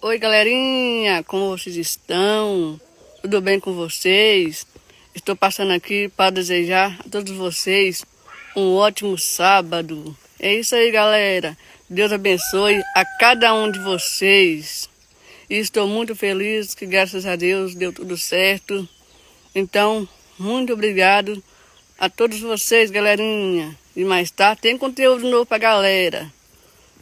Oi, galerinha, como vocês estão? Tudo bem com vocês? Estou passando aqui para desejar a todos vocês um ótimo sábado. É isso aí, galera. Deus abençoe a cada um de vocês. E estou muito feliz que, graças a Deus, deu tudo certo. Então, muito obrigado a todos vocês, galerinha. E mais tarde tem conteúdo novo pra galera.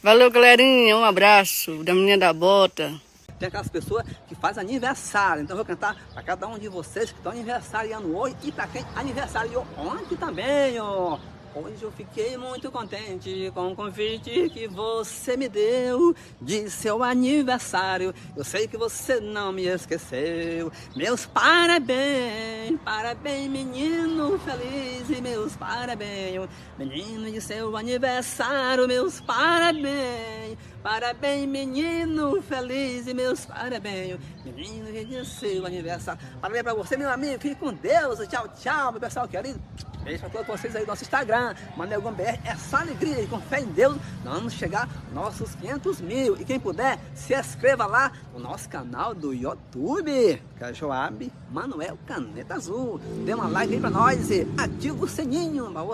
Valeu, galerinha. Um abraço da menina da bota. Tem aquelas pessoas que fazem aniversário. Então eu vou cantar para cada um de vocês que estão aniversariando hoje e para quem aniversariou ontem também, ó. Hoje eu fiquei muito contente com o convite que você me deu de seu aniversário. Eu sei que você não me esqueceu. Meus parabéns, parabéns menino feliz e meus parabéns, menino de seu aniversário, meus parabéns. Parabéns menino feliz e meus parabéns, menino de seu aniversário. Parabéns pra você, meu amigo, fique com Deus. Tchau, tchau, meu pessoal querido. Beijo pra todos vocês aí do nosso Instagram, Manel Gomes BR. É só alegria e com fé em Deus nós vamos chegar nossos 500 mil. E quem puder, se inscreva lá no nosso canal do YouTube, que é Joab Manuel Caneta Azul. Dê uma like aí pra nós e ativa o sininho.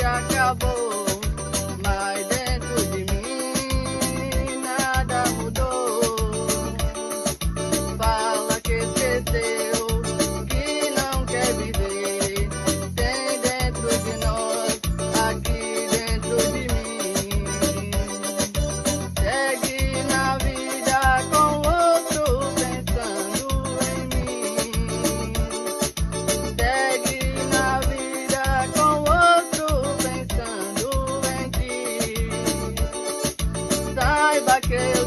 Acabou, mas dentro de mim nada mudou. Fala que esqueceu, que não quer viver. Tem dentro de nós, aqui dentro de mim. Segue na vida com outro pensando em mim. Segue na vida com outro pensando em ti. Saiba que